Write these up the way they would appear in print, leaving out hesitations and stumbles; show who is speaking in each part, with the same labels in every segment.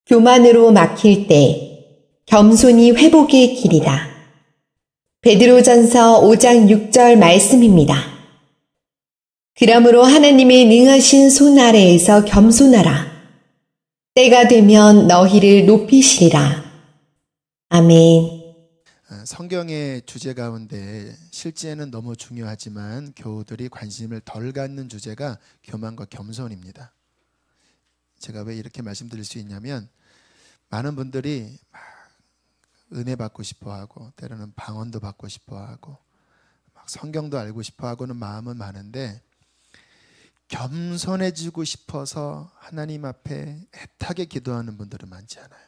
Speaker 1: 교만으로 막힐 때 겸손이 회복의 길이다. 베드로전서 5장 6절 말씀입니다. 그러므로 하나님의 능하신 손 아래에서 겸손하라. 때가 되면 너희를 높이시리라. 아멘.
Speaker 2: 성경의 주제 가운데 실제는 너무 중요하지만 교우들이 관심을 덜 갖는 주제가 교만과 겸손입니다. 제가 왜 이렇게 말씀드릴 수 있냐면, 많은 분들이 막 은혜 받고 싶어하고 때로는 방언도 받고 싶어하고 막 성경도 알고 싶어하고는 마음은 많은데, 겸손해지고 싶어서 하나님 앞에 애타게 기도하는 분들은 많지 않아요.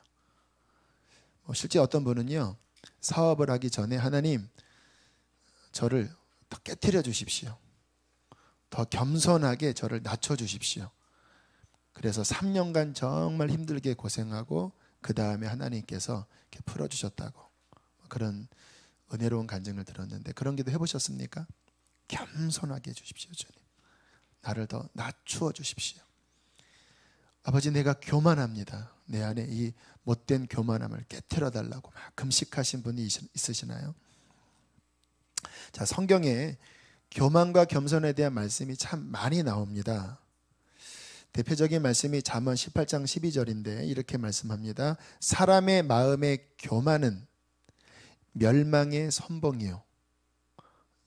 Speaker 2: 실제 어떤 분은요, 사업을 하기 전에 하나님, 저를 더 깨트려 주십시오. 더 겸손하게 저를 낮춰 주십시오. 그래서 3년간 정말 힘들게 고생하고 그 다음에 하나님께서 이렇게 풀어주셨다고, 그런 은혜로운 간증을 들었는데, 그런 기도 해보셨습니까? 겸손하게 해주십시오. 주님, 나를 더 낮추어 주십시오. 아버지, 내가 교만합니다. 내 안에 이 못된 교만함을 깨트려 달라고 막 금식하신 분이 있으시나요? 자, 성경에 교만과 겸손에 대한 말씀이 참 많이 나옵니다. 대표적인 말씀이 잠언 18장 12절인데 이렇게 말씀합니다. 사람의 마음의 교만은 멸망의 선봉이요.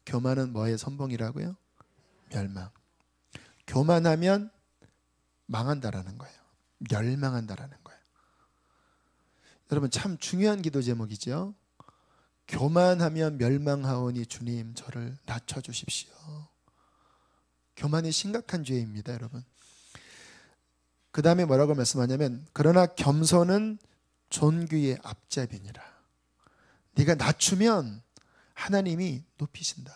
Speaker 2: 교만은 뭐의 선봉이라고요? 멸망. 교만하면 망한다라는 거예요. 멸망한다라는 거예요. 여러분, 참 중요한 기도 제목이죠. 교만하면 멸망하오니 주님, 저를 낮춰주십시오. 교만이 심각한 죄입니다, 여러분. 그 다음에 뭐라고 말씀하냐면, 그러나 겸손은 존귀의 앞잡이니라. 네가 낮추면 하나님이 높이신다.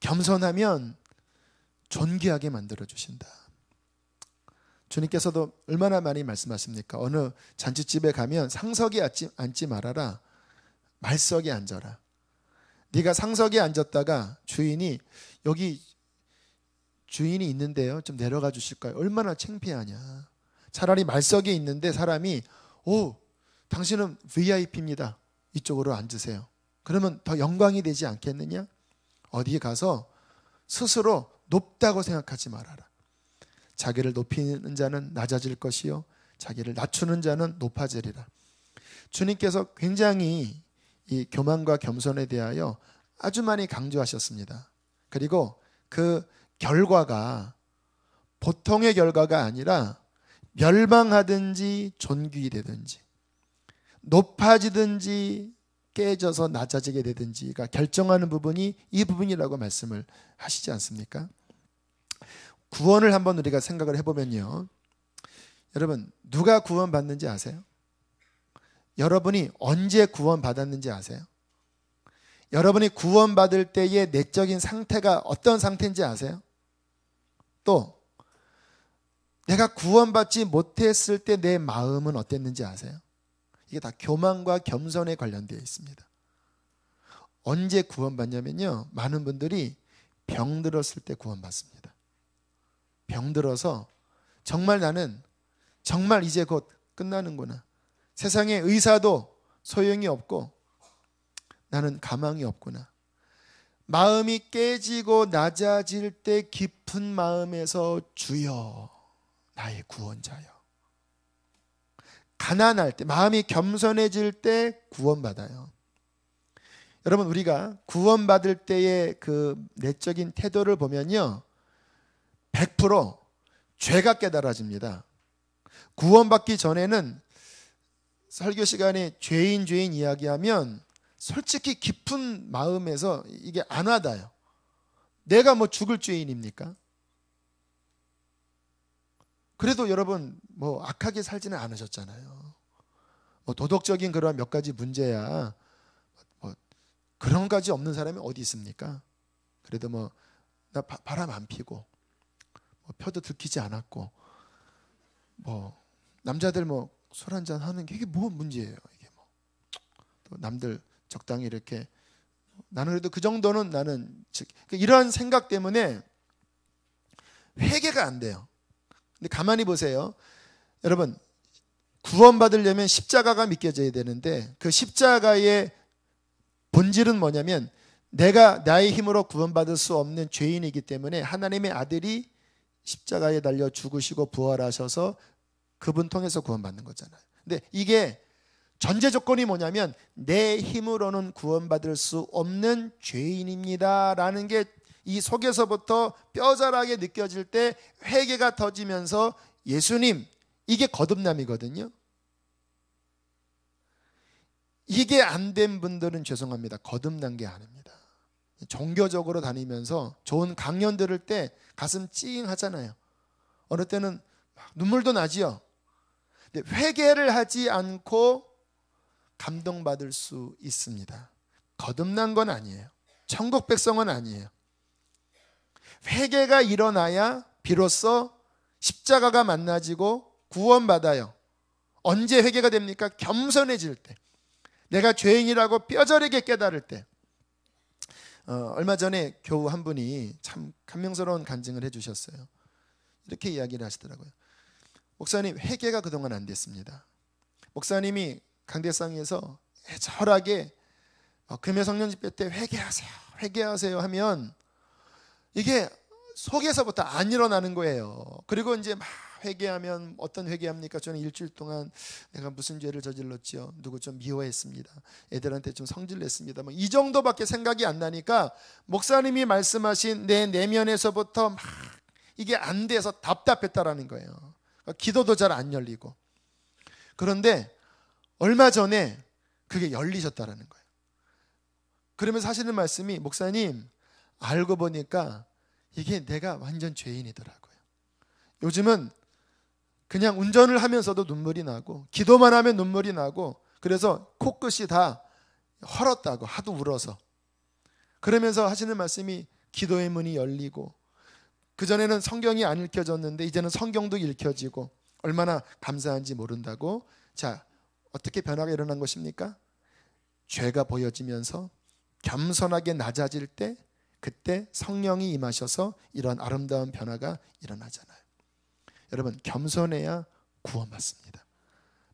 Speaker 2: 겸손하면 존귀하게 만들어주신다. 주님께서도 얼마나 많이 말씀하십니까? 어느 잔치집에 가면 상석에 앉지 말아라, 말석에 앉아라. 네가 상석에 앉았다가 주인이, 여기 주인이 있는데요, 좀 내려가 주실까요? 얼마나 창피하냐. 차라리 말석에 있는데 사람이, 오, 당신은 VIP입니다, 이쪽으로 앉으세요. 그러면 더 영광이 되지 않겠느냐? 어디에 가서 스스로 높다고 생각하지 말아라. 자기를 높이는 자는 낮아질 것이요, 자기를 낮추는 자는 높아지리라. 주님께서 굉장히 이 교만과 겸손에 대하여 아주 많이 강조하셨습니다. 그리고 그 결과가 보통의 결과가 아니라 멸망하든지 존귀되든지 높아지든지 깨져서 낮아지게 되든지가 결정하는 부분이 이 부분이라고 말씀을 하시지 않습니까? 구원을 한번 우리가 생각을 해보면요, 여러분, 누가 구원받는지 아세요? 여러분이 언제 구원받았는지 아세요? 여러분이 구원받을 때의 내적인 상태가 어떤 상태인지 아세요? 또 내가 구원받지 못했을 때 내 마음은 어땠는지 아세요? 이게 다 교만과 겸손에 관련되어 있습니다. 언제 구원받냐면요, 많은 분들이 병들었을 때 구원받습니다. 병들어서 정말 나는 정말 이제 곧 끝나는구나, 세상에 의사도 소용이 없고 나는 가망이 없구나, 마음이 깨지고 낮아질 때 깊은 마음에서 주여 나의 구원자여, 가난할 때, 마음이 겸손해질 때 구원받아요. 여러분, 우리가 구원받을 때의 그 내적인 태도를 보면요, 100% 죄가 깨달아집니다. 구원받기 전에는 설교 시간에 죄인 이야기하면 솔직히 깊은 마음에서 이게 안 와닿아요. 내가 뭐 죽을 죄인입니까? 그래도 여러분 뭐 악하게 살지는 않으셨잖아요. 뭐 도덕적인 그런 몇 가지 문제야 뭐 그런 가지 없는 사람이 어디 있습니까? 그래도 뭐 나 바람 안 피고 뭐 펴도 들키지 않았고 뭐 남자들 뭐 술 한잔 하는 게 이게 뭐 문제예요? 이게 뭐 또 남들 적당히 이렇게, 나는 그래도 그 정도는 나는 이러한 생각 때문에 회개가 안 돼요. 근데 가만히 보세요. 여러분, 구원받으려면 십자가가 믿겨져야 되는데 그 십자가의 본질은 뭐냐면 내가 나의 힘으로 구원받을 수 없는 죄인이기 때문에 하나님의 아들이 십자가에 달려 죽으시고 부활하셔서 그분 통해서 구원받는 거잖아요. 근데 이게 전제 조건이 뭐냐면 내 힘으로는 구원받을 수 없는 죄인입니다 라는 게 이 속에서부터 뼈저하게 느껴질 때 회개가 터지면서 예수님, 이게 거듭남이거든요. 이게 안 된 분들은 죄송합니다. 거듭난 게 아닙니다. 종교적으로 다니면서 좋은 강연 들을 때 가슴 찡하잖아요. 어느 때는 눈물도 나지요. 근데 회개를 하지 않고 감동받을 수 있습니다. 거듭난 건 아니에요. 천국 백성은 아니에요. 회개가 일어나야 비로소 십자가가 만나지고 구원받아요. 언제 회개가 됩니까? 겸손해질 때, 내가 죄인이라고 뼈저리게 깨달을 때. 얼마 전에 교우 한 분이 참 감명스러운 간증을 해주셨어요. 이렇게 이야기를 하시더라고요. 목사님, 회개가 그동안 안 됐습니다. 목사님이 강대상에서 애절하게 금요 성령 집회 때 회개하세요 하면 이게 속에서부터 안 일어나는 거예요. 그리고 이제 막 회개하면 어떤 회개합니까? 저는 일주일 동안 내가 무슨 죄를 저질렀지요? 누구 좀 미워했습니다. 애들한테 좀 성질냈습니다. 이 정도밖에 생각이 안 나니까 목사님이 말씀하신 내 내면에서부터 막 이게 안 돼서 답답했다라는 거예요. 기도도 잘 안 열리고. 그런데 얼마 전에 그게 열리셨다라는 거예요. 그러면서 하시는 말씀이, 목사님, 알고 보니까 이게 내가 완전 죄인이더라고요. 요즘은 그냥 운전을 하면서도 눈물이 나고 기도만 하면 눈물이 나고 그래서 코끝이 다 헐었다고 하도 울어서. 그러면서 하시는 말씀이 기도의 문이 열리고 그전에는 성경이 안 읽혀졌는데 이제는 성경도 읽혀지고 얼마나 감사한지 모른다고. 자, 어떻게 변화가 일어난 것입니까? 죄가 보여지면서 겸손하게 낮아질 때 그때 성령이 임하셔서 이런 아름다운 변화가 일어나잖아요. 여러분, 겸손해야 구원받습니다.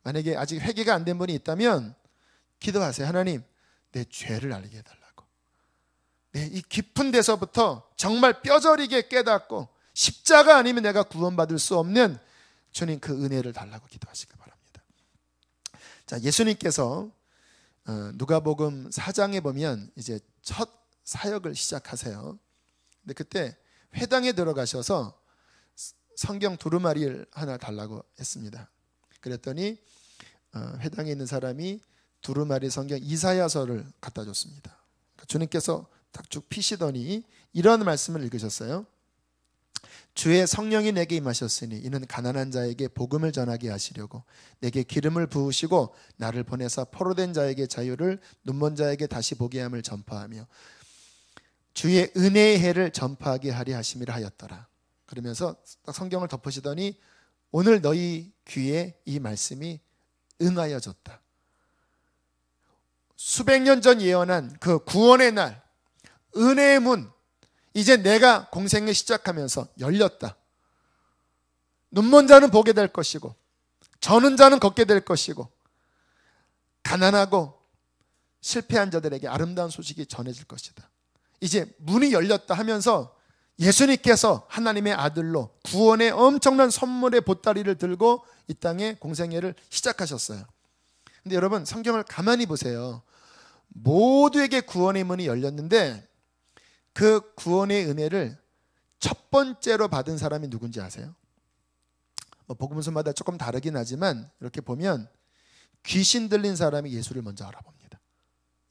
Speaker 2: 만약에 아직 회개가 안 된 분이 있다면 기도하세요. 하나님, 내 죄를 알게 해달라고. 이 깊은 데서부터 정말 뼈저리게 깨닫고 십자가 아니면 내가 구원받을 수 없는 주님 그 은혜를 달라고 기도하시기 바랍니다. 자, 예수님께서 누가복음 4장에 보면 이제 첫 사역을 시작하세요. 근데 그때 회당에 들어가셔서 성경 두루마리를 하나 달라고 했습니다. 그랬더니 회당에 있는 사람이 두루마리 성경 이사야서를 갖다 줬습니다. 주님께서 딱 쭉 피시더니 이런 말씀을 읽으셨어요. 주의 성령이 내게 임하셨으니 이는 가난한 자에게 복음을 전하게 하시려고 내게 기름을 부으시고 나를 보내사 포로된 자에게 자유를, 눈먼 자에게 다시 보게 함을 전파하며 주의 은혜의 해를 전파하게 하려 하심이라 하였더라. 그러면서 딱 성경을 덮으시더니 오늘 너희 귀에 이 말씀이 응하여졌다. 수백 년 전 예언한 그 구원의 날, 은혜의 문, 이제 내가 공생을 시작하면서 열렸다. 눈먼 자는 보게 될 것이고 저는 자는 걷게 될 것이고 가난하고 실패한 자들에게 아름다운 소식이 전해질 것이다. 이제 문이 열렸다 하면서 예수님께서 하나님의 아들로 구원의 엄청난 선물의 보따리를 들고 이 땅에 공생애를 시작하셨어요. 근데 여러분, 성경을 가만히 보세요. 모두에게 구원의 문이 열렸는데 그 구원의 은혜를 첫 번째로 받은 사람이 누군지 아세요? 복음서마다 조금 다르긴 하지만 이렇게 보면 귀신 들린 사람이 예수를 먼저 알아봅니다.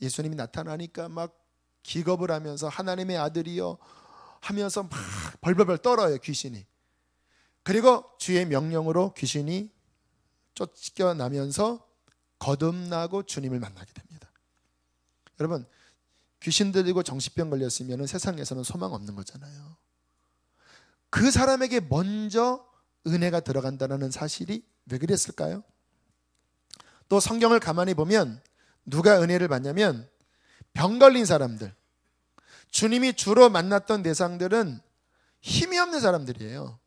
Speaker 2: 예수님이 나타나니까 막 기겁을 하면서 하나님의 아들이여 하면서 막 벌벌벌 떨어요, 귀신이. 그리고 주의 명령으로 귀신이 쫓겨나면서 거듭나고 주님을 만나게 됩니다. 여러분, 귀신 들리고 정신병 걸렸으면 세상에서는 소망 없는 거잖아요. 그 사람에게 먼저 은혜가 들어간다는 사실이 왜 그랬을까요? 또 성경을 가만히 보면 누가 은혜를 받냐면 병 걸린 사람들, 주님이 주로 만났던 대상들은 힘이 없는 사람들이에요.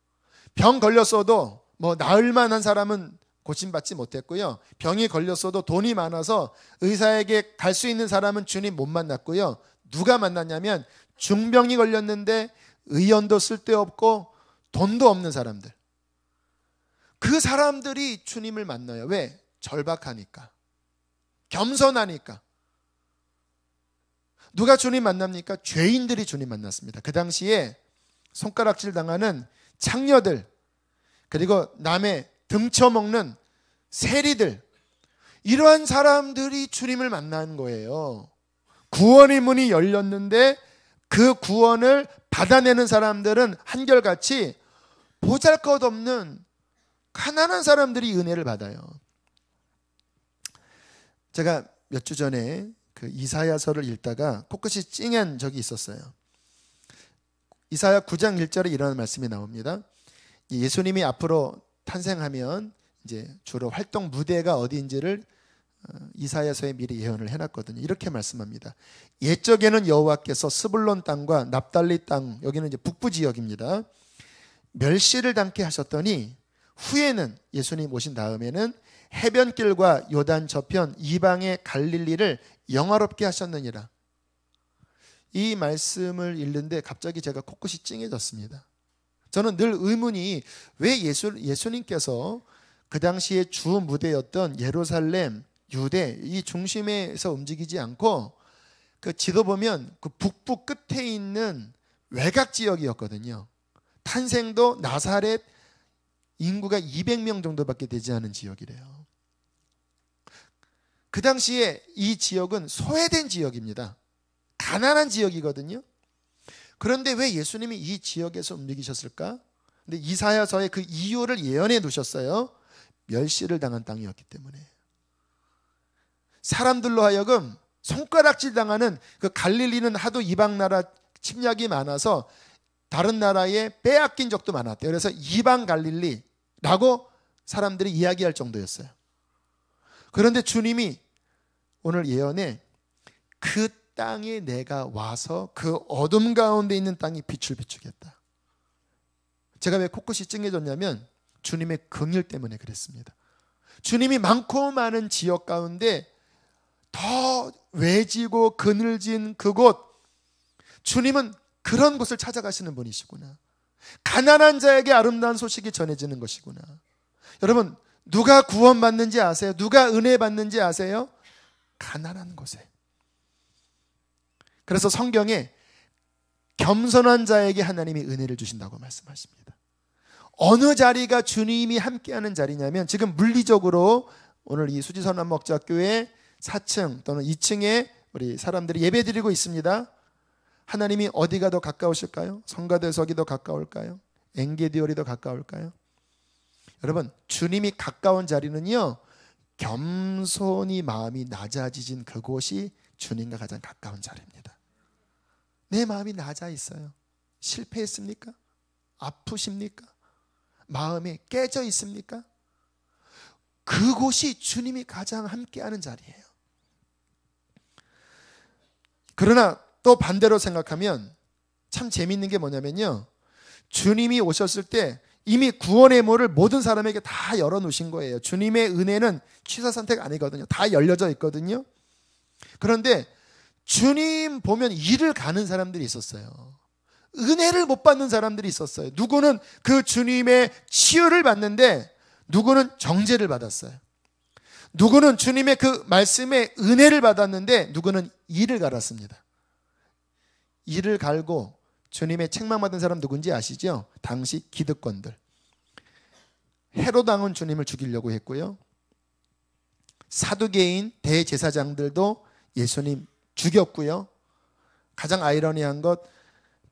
Speaker 2: 병 걸렸어도 나을 만한 사람은 고침받지 못했고요. 병이 걸렸어도 돈이 많아서 의사에게 갈 수 있는 사람은 주님 못 만났고요. 누가 만났냐면 중병이 걸렸는데 의원도 쓸데없고 돈도 없는 사람들. 그 사람들이 주님을 만나요. 왜? 절박하니까. 겸손하니까. 누가 주님 만납니까? 죄인들이 주님 만났습니다. 그 당시에 손가락질 당하는 창녀들, 그리고 남의 등쳐먹는 세리들, 이러한 사람들이 주님을 만난 거예요. 구원의 문이 열렸는데 그 구원을 받아내는 사람들은 한결같이 보잘것없는 가난한 사람들이 은혜를 받아요. 제가 몇 주 전에 그 이사야서를 읽다가 코끝이 찡한 적이 있었어요. 이사야 9장 1절에 이런 말씀이 나옵니다. 예수님이 앞으로 탄생하면 이제 주로 활동 무대가 어디인지를 이사야서에 미리 예언을 해놨거든요. 이렇게 말씀합니다. 옛적에는 여호와께서 스불론 땅과 납달리 땅, 여기는 이제 북부 지역입니다, 멸시를 당케 하셨더니 후에는, 예수님 오신 다음에는 해변길과 요단 저편 이방의 갈릴리를 영화롭게 하셨느니라. 이 말씀을 읽는데 갑자기 제가 코끝이 찡해졌습니다. 저는 늘 의문이, 왜 예수님께서 그 당시에 주 무대였던 예루살렘, 유대 이 중심에서 움직이지 않고 그 지도 보면 그 북부 끝에 있는 외곽 지역이었거든요. 탄생도 나사렛 인구가 200명 정도밖에 되지 않은 지역이래요. 그 당시에 이 지역은 소외된 지역입니다. 가난한 지역이거든요. 그런데 왜 예수님이 이 지역에서 움직이셨을까? 근데 이사야서에 그 이유를 예언해 두셨어요. 멸시를 당한 땅이었기 때문에. 사람들로 하여금 손가락질 당하는, 그 갈릴리는 하도 이방 나라 침략이 많아서 다른 나라에 빼앗긴 적도 많았대요. 그래서 이방 갈릴리라고 사람들이 이야기할 정도였어요. 그런데 주님이 오늘 예언에 그 땅에 내가 와서 그 어둠 가운데 있는 땅이 빛을 비추겠다. 제가 왜 코끝이 찡해졌냐면 주님의 긍휼 때문에 그랬습니다. 주님이 많고 많은 지역 가운데 더 외지고 그늘진 그곳, 주님은 그런 곳을 찾아가시는 분이시구나. 가난한 자에게 아름다운 소식이 전해지는 것이구나. 여러분, 누가 구원받는지 아세요? 누가 은혜 받는지 아세요? 가난한 곳에. 그래서 성경에 겸손한 자에게 하나님이 은혜를 주신다고 말씀하십니다. 어느 자리가 주님이 함께하는 자리냐면, 지금 물리적으로 오늘 이 수지선한목자교회 4층 또는 2층에 우리 사람들이 예배드리고 있습니다. 하나님이 어디가 더 가까우실까요? 성가대석이 더 가까울까요? 엔게디올이 더 가까울까요? 여러분, 주님이 가까운 자리는요, 겸손히 마음이 낮아지진 그곳이 주님과 가장 가까운 자리입니다. 내 마음이 낮아 있어요. 실패했습니까? 아프십니까? 마음이 깨져 있습니까? 그곳이 주님이 가장 함께하는 자리예요. 그러나 또 반대로 생각하면 참 재미있는 게 뭐냐면요, 주님이 오셨을 때 이미 구원의 문을 모든 사람에게 다 열어놓으신 거예요. 주님의 은혜는 취사 선택 아니거든요. 다 열려져 있거든요. 그런데 주님 보면 일을 가는 사람들이 있었어요. 은혜를 못 받는 사람들이 있었어요. 누구는 그 주님의 치유를 받는데 누구는 정죄를 받았어요. 누구는 주님의 그 말씀에 은혜를 받았는데 누구는 일을 갈았습니다. 일을 갈고 주님의 책망받은 사람 누군지 아시죠? 당시 기득권들. 헤롯 왕은 주님을 죽이려고 했고요. 사두개인 대제사장들도 예수님 죽였고요. 가장 아이러니한 것,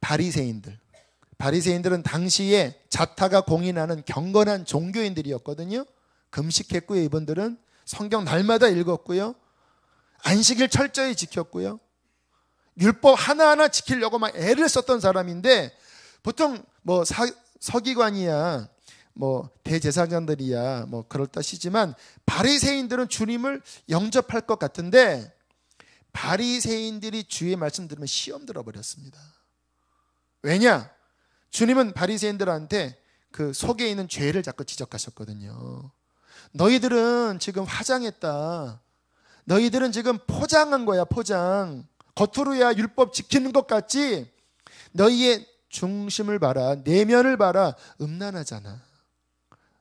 Speaker 2: 바리새인들은 당시에 자타가 공인하는 경건한 종교인들이었거든요. 금식했고요. 이분들은 성경 날마다 읽었고요. 안식일 철저히 지켰고요. 율법 하나하나 지키려고 막 애를 썼던 사람인데, 보통 뭐 서기관이야, 뭐 대제사장들이야, 뭐 그렇다 시지만 바리새인들은 주님을 영접할 것 같은데, 바리새인들이 주의 말씀 들으면 시험 들어버렸습니다. 왜냐? 주님은 바리새인들한테 그 속에 있는 죄를 자꾸 지적하셨거든요. 너희들은 지금 화장했다. 너희들은 지금 포장한 거야, 포장. 겉으로야 율법 지키는 것 같지? 너희의 중심을 봐라. 내면을 봐라. 음란하잖아.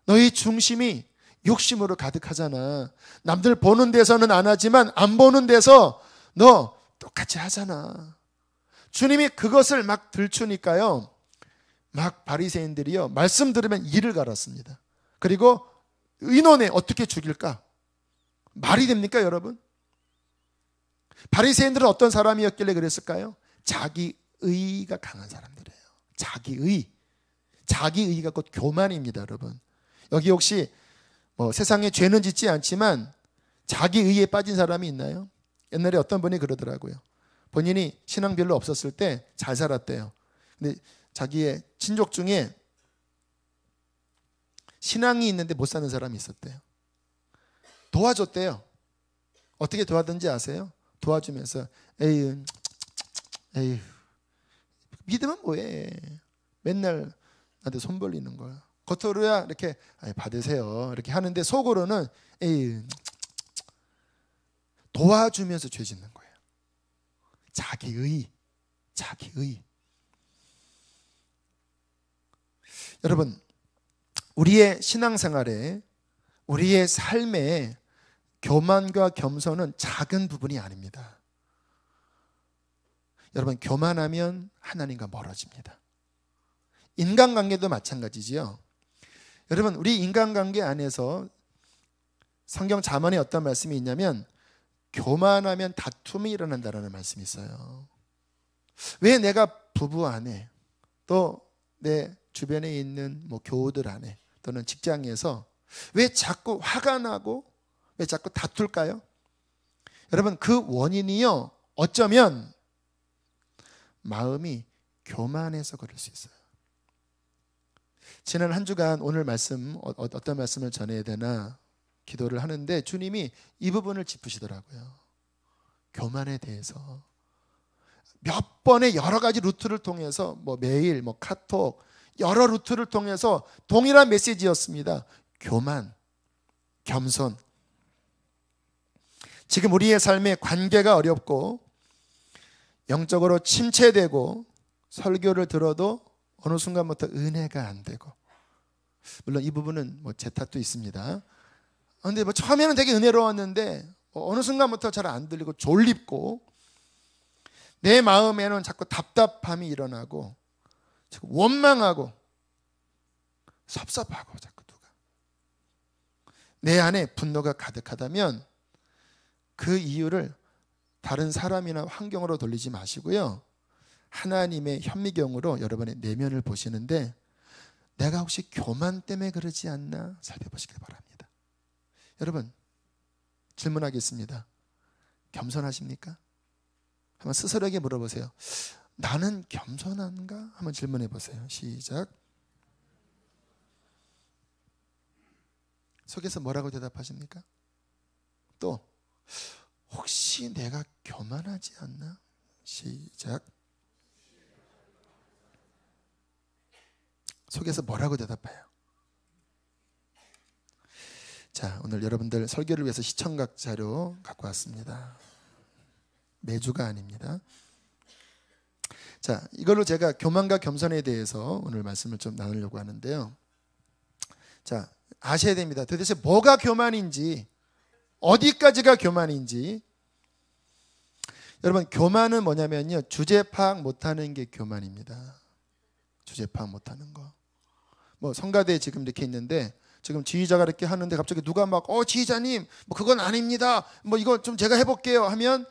Speaker 2: 너희 중심이 욕심으로 가득하잖아. 남들 보는 데서는 안 하지만 안 보는 데서 너 똑같이 하잖아. 주님이 그것을 막 들추니까요, 막 바리새인들이요, 말씀 들으면 이를 갈았습니다. 그리고 의논해. 어떻게 죽일까? 말이 됩니까, 여러분? 바리새인들은 어떤 사람이었길래 그랬을까요? 자기의가 강한 사람들이에요. 자기의가 곧 교만입니다, 여러분. 여기 혹시 뭐 세상에 죄는 짓지 않지만 자기의에 빠진 사람이 있나요? 옛날에 어떤 분이 그러더라고요. 본인이 신앙 별로 없었을 때 잘 살았대요. 근데 자기의 친족 중에 신앙이 있는데 못 사는 사람이 있었대요. 도와줬대요. 어떻게 도와든지 아세요? 도와주면서 에휴 믿으면 뭐해. 맨날 나한테 손 벌리는 거야. 겉으로야 이렇게 받으세요 이렇게 하는데 속으로는 에휴 도와주면서 죄 짓는 거예요. 자기의. 여러분, 우리의 신앙생활에, 우리의 삶에 교만과 겸손은 작은 부분이 아닙니다. 여러분, 교만하면 하나님과 멀어집니다. 인간관계도 마찬가지지요. 여러분, 우리 인간관계 안에서 성경 잠언에 어떤 말씀이 있냐면 교만하면 다툼이 일어난다는 말씀이 있어요. 왜 내가 부부 안에, 또 내 주변에 있는 뭐 교우들 안에, 또는 직장에서 왜 자꾸 화가 나고 왜 자꾸 다툴까요? 여러분, 그 원인이요, 어쩌면 마음이 교만해서 그럴 수 있어요. 지난 한 주간 오늘 말씀, 어떤 말씀을 전해야 되나 기도를 하는데 주님이 이 부분을 짚으시더라고요. 교만에 대해서 몇 번의 여러 가지 루트를 통해서, 뭐 메일, 뭐 카톡, 여러 루트를 통해서 동일한 메시지였습니다. 교만, 겸손. 지금 우리의 삶에 관계가 어렵고 영적으로 침체되고 설교를 들어도 어느 순간부터 은혜가 안 되고, 물론 이 부분은 뭐 제 탓도 있습니다. 그런데 뭐 처음에는 되게 은혜로웠는데 어느 순간부터 잘 안 들리고 졸립고, 내 마음에는 자꾸 답답함이 일어나고 자꾸 원망하고 섭섭하고, 자꾸 누가 내 안에 분노가 가득하다면 그 이유를 다른 사람이나 환경으로 돌리지 마시고요, 하나님의 현미경으로 여러분의 내면을 보시는데 내가 혹시 교만 때문에 그러지 않나 살펴보시길 바랍니다. 여러분, 질문하겠습니다. 겸손하십니까? 한번 스스로에게 물어보세요. 나는 겸손한가? 한번 질문해 보세요. 시작. 속에서 뭐라고 대답하십니까? 또 혹시 내가 교만하지 않나? 시작. 속에서 뭐라고 대답해요? 자, 오늘 여러분들 설교를 위해서 시청각 자료 갖고 왔습니다. 매주가 아닙니다. 자, 이걸로 제가 교만과 겸손에 대해서 오늘 말씀을 좀 나누려고 하는데요. 자, 아셔야 됩니다. 도대체 뭐가 교만인지, 어디까지가 교만인지. 여러분, 교만은 뭐냐면요, 주제 파악 못하는 게 교만입니다. 주제 파악 못하는 거. 뭐 성가대에 지금 이렇게 있는데 지금 지휘자가 이렇게 하는데 갑자기 누가 막 지휘자님 뭐 그건 아닙니다, 뭐 이거 좀 제가 해볼게요 하면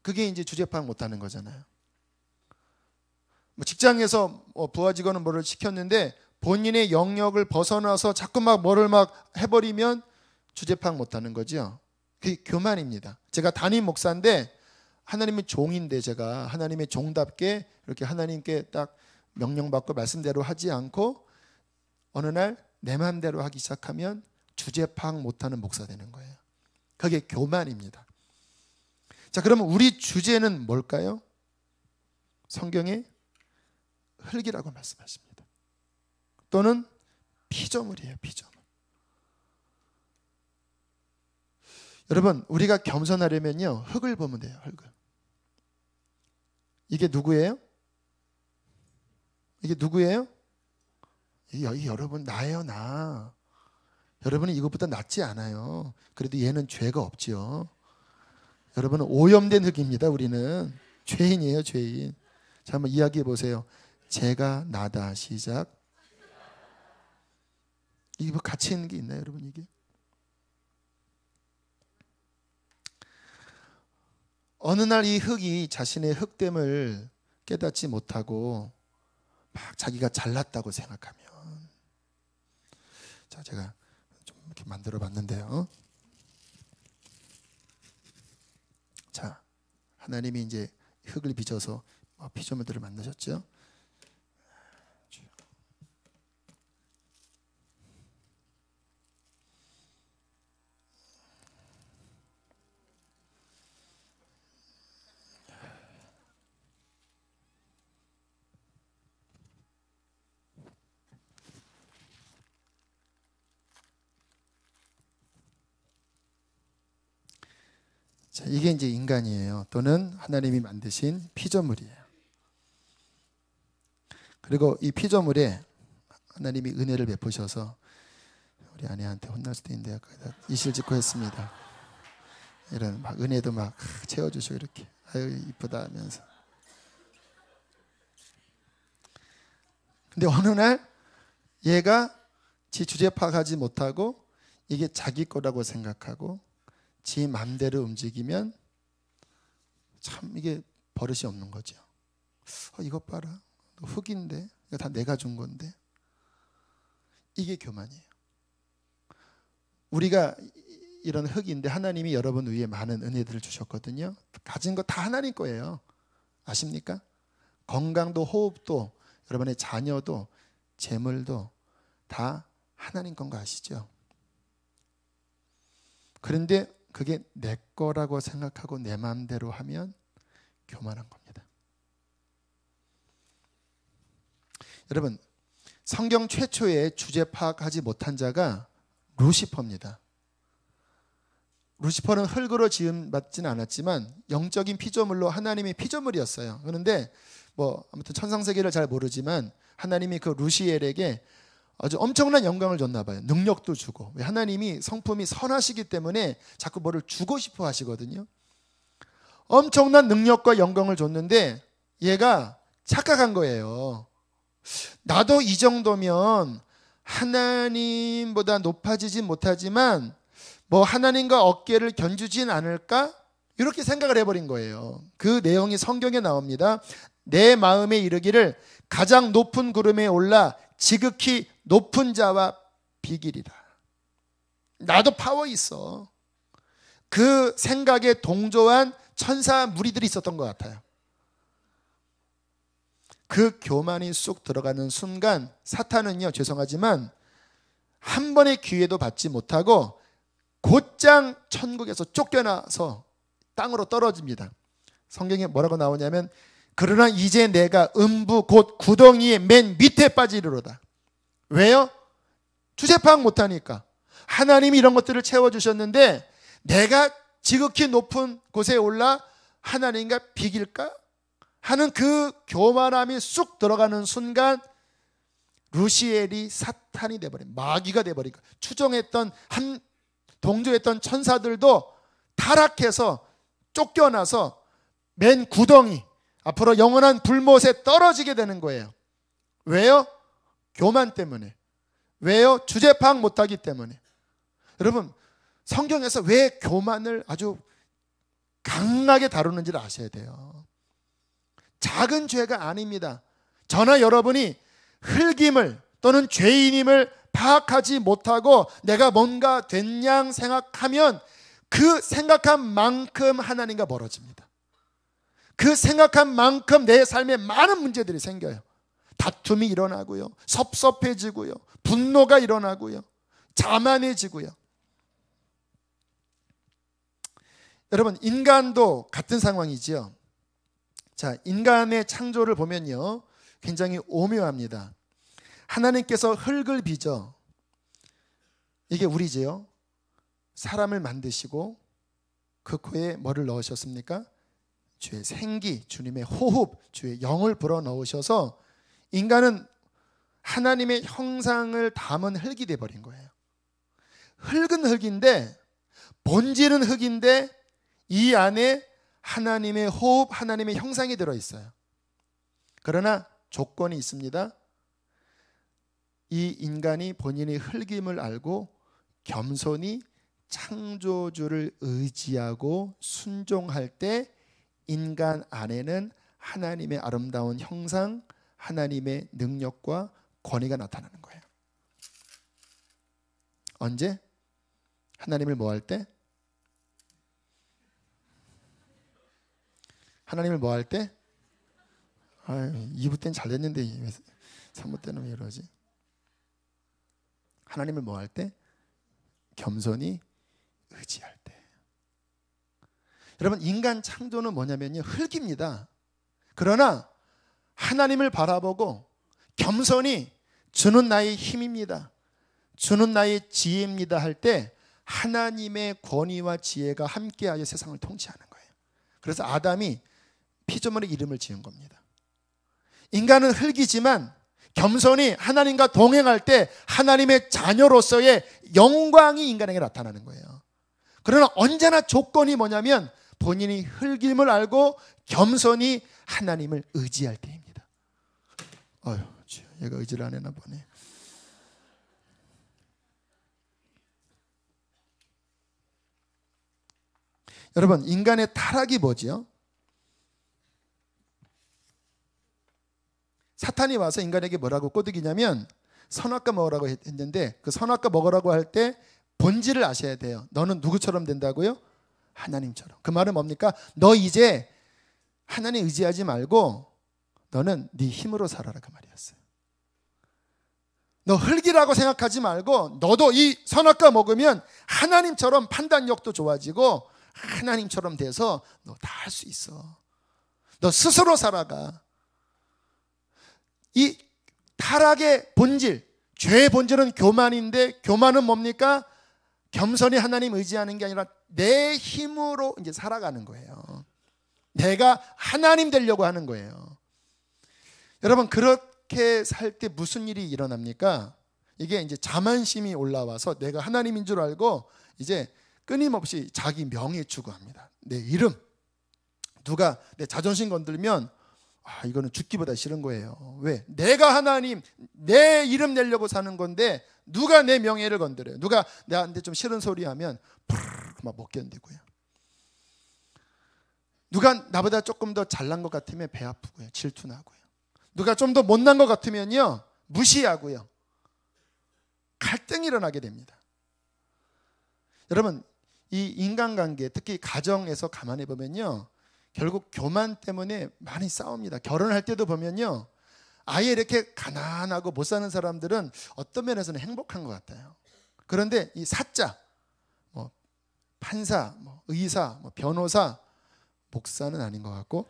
Speaker 2: 그게 이제 주제 파악 못하는 거잖아요. 뭐 직장에서 부하 직원은 뭐를 시켰는데 본인의 영역을 벗어나서 자꾸 막 뭐를 막 해버리면 주제 파악 못하는 거죠. 그게 교만입니다. 제가 담임 목사인데 하나님의 종인데 제가 하나님의 종답게 이렇게 하나님께 딱 명령받고 말씀대로 하지 않고 어느 날 내 마음대로 하기 시작하면 주제 파악 못하는 목사 되는 거예요. 그게 교만입니다. 자, 그러면 우리 주제는 뭘까요? 성경에 흙이라고 말씀하십니다. 또는 피조물이에요. 피조물. 여러분, 우리가 겸손하려면요, 흙을 보면 돼요. 흙을. 이게 누구예요? 이게 누구예요? 이게 여러분, 나예요, 나. 여러분은 이것보다 낫지 않아요. 그래도 얘는 죄가 없지요. 여러분은 오염된 흙입니다. 우리는 죄인이에요, 죄인. 자, 한번 이야기해 보세요. 제가 나다. 시작. 이게 뭐 가치 있는 게 있나요, 여러분? 이게 어느 날 이 흙이 자신의 흙됨을 깨닫지 못하고 막 자기가 잘났다고 생각하면, 자, 제가 좀 이렇게 만들어 봤는데요. 자, 하나님이 이제 흙을 빚어서 피조물들을 만드셨죠. 자, 이게 이제 인간이에요. 또는 하나님이 만드신 피조물이에요. 그리고 이 피조물에 하나님이 은혜를 베푸셔서 우리 아내한테 혼날 수도 있는데 이실직고 했습니다. 이런 막 은혜도 막 채워주시고 이렇게 아유 이쁘다 하면서. 근데 어느 날 얘가 지 주제 파악하지 못하고 이게 자기 거라고 생각하고 지 맘대로 움직이면 참 이게 버릇이 없는 거죠. 이것 봐라, 흙인데 이거 다 내가 준 건데. 이게 교만이에요. 우리가 이런 흙인데 하나님이 여러분 위에 많은 은혜들을 주셨거든요. 가진 거 다 하나님 거예요. 아십니까? 건강도 호흡도 여러분의 자녀도 재물도 다 하나님 건 거 아시죠? 그런데 그게 내 거라고 생각하고 내 마음대로 하면 교만한 겁니다. 여러분, 성경 최초의 주제 파악하지 못한 자가 루시퍼입니다. 루시퍼는 흙으로 지음받지는 않았지만 영적인 피조물로 하나님의 피조물이었어요. 그런데 아무튼 천상세계를 잘 모르지만 하나님이 그 루시엘에게 아주 엄청난 영광을 줬나 봐요. 능력도 주고. 하나님이 성품이 선하시기 때문에 자꾸 뭐를 주고 싶어 하시거든요. 엄청난 능력과 영광을 줬는데 얘가 착각한 거예요. 나도 이 정도면 하나님보다 높아지진 못하지만 하나님과 어깨를 견주진 않을까? 이렇게 생각을 해버린 거예요. 그 내용이 성경에 나옵니다. 내 마음에 이르기를 가장 높은 구름에 올라 지극히 높은 자와 비기리라. 나도 파워 있어. 그 생각에 동조한 천사 무리들이 있었던 것 같아요. 그 교만이 쑥 들어가는 순간 사탄은요, 죄송하지만 한 번의 기회도 받지 못하고 곧장 천국에서 쫓겨나서 땅으로 떨어집니다. 성경에 뭐라고 나오냐면 그러나 이제 내가 음부 곧 구덩이의 맨 밑에 빠지리로다. 왜요? 주제 파악 못하니까. 하나님이 이런 것들을 채워주셨는데 내가 지극히 높은 곳에 올라 하나님과 비길까? 하는 그 교만함이 쑥 들어가는 순간 루시엘이 사탄이 돼버린, 마귀가 돼버리고 추종했던 동조했던 천사들도 타락해서 쫓겨나서 맨 구덩이, 앞으로 영원한 불못에 떨어지게 되는 거예요. 왜요? 교만 때문에. 왜요? 주제 파악 못하기 때문에. 여러분, 성경에서 왜 교만을 아주 강하게 다루는지를 아셔야 돼요. 작은 죄가 아닙니다. 저나 여러분이 흙임을 또는 죄인임을 파악하지 못하고 내가 뭔가 된 양 생각하면 그 생각한 만큼 하나님과 멀어집니다. 그 생각한 만큼 내 삶에 많은 문제들이 생겨요. 다툼이 일어나고요, 섭섭해지고요, 분노가 일어나고요, 자만해지고요. 여러분, 인간도 같은 상황이지요. 자, 인간의 창조를 보면요, 굉장히 오묘합니다. 하나님께서 흙을 빚어, 이게 우리지요, 사람을 만드시고 그 코에 뭐를 넣으셨습니까? 주의 생기, 주님의 호흡, 주의 영을 불어넣으셔서 인간은 하나님의 형상을 담은 흙이 되어버린 거예요. 흙은 흙인데, 본질은 흙인데 이 안에 하나님의 호흡, 하나님의 형상이 들어있어요. 그러나 조건이 있습니다. 이 인간이 본인의 흙임을 알고 겸손히 창조주를 의지하고 순종할 때 인간 안에는 하나님의 아름다운 형상, 하나님의 능력과 권위가 나타나는 거예요. 언제? 하나님을 뭐 할 때? 하나님을 뭐 할 때? 2부 때는 잘 됐는데 3부 때는 왜 이러지? 하나님을 뭐 할 때? 겸손히 의지할 때. 여러분, 인간 창조는 뭐냐면요, 흙입니다. 그러나 하나님을 바라보고 겸손히 주는 나의 힘입니다, 주는 나의 지혜입니다 할 때 하나님의 권위와 지혜가 함께하여 세상을 통치하는 거예요. 그래서 아담이 피조물의 이름을 지은 겁니다. 인간은 흙이지만 겸손히 하나님과 동행할 때 하나님의 자녀로서의 영광이 인간에게 나타나는 거예요. 그러나 언제나 조건이 뭐냐면 본인이 흙임을 알고 겸손히 하나님을 의지할 때입니다. 얘가 의지를 안 했나 보네. 여러분, 인간의 타락이 뭐지요? 사탄이 와서 인간에게 뭐라고 꼬드기냐면 선악과 먹으라고 했는데, 그 선악과 먹으라고 할 때 본질을 아셔야 돼요. 너는 누구처럼 된다고요? 하나님처럼. 그 말은 뭡니까? 너 이제 하나님 의지하지 말고 너는 네 힘으로 살아라, 그 말이었어요. 너 흙이라고 생각하지 말고 너도 이 선악과 먹으면 하나님처럼 판단력도 좋아지고 하나님처럼 돼서 너 다 할 수 있어. 너 스스로 살아가. 이 타락의 본질, 죄의 본질은 교만인데, 교만은 뭡니까? 겸손히 하나님 의지하는 게 아니라 내 힘으로 이제 살아가는 거예요. 내가 하나님 되려고 하는 거예요. 여러분, 그렇게 살 때 무슨 일이 일어납니까? 이게 이제 자만심이 올라와서 내가 하나님인 줄 알고 이제 끊임없이 자기 명예 추구합니다. 내 이름, 누가 내 자존심 건들면 이거는 죽기보다 싫은 거예요. 왜? 내가 하나님, 내 이름 내려고 사는 건데 누가 내 명예를 건드려요? 누가 나한테 좀 싫은 소리 하면 막 못 견디고요. 누가 나보다 조금 더 잘난 것 같으면 배 아프고요. 질투나고요. 누가 좀 더 못난 것 같으면요, 무시하고요. 갈등이 일어나게 됩니다. 여러분, 이 인간관계, 특히 가정에서 가만히 보면요, 결국 교만 때문에 많이 싸웁니다. 결혼할 때도 보면요, 아예 이렇게 가난하고 못 사는 사람들은 어떤 면에서는 행복한 것 같아요. 그런데 이 사자, 뭐 판사, 뭐 의사, 뭐 변호사, 목사는 아닌 것 같고,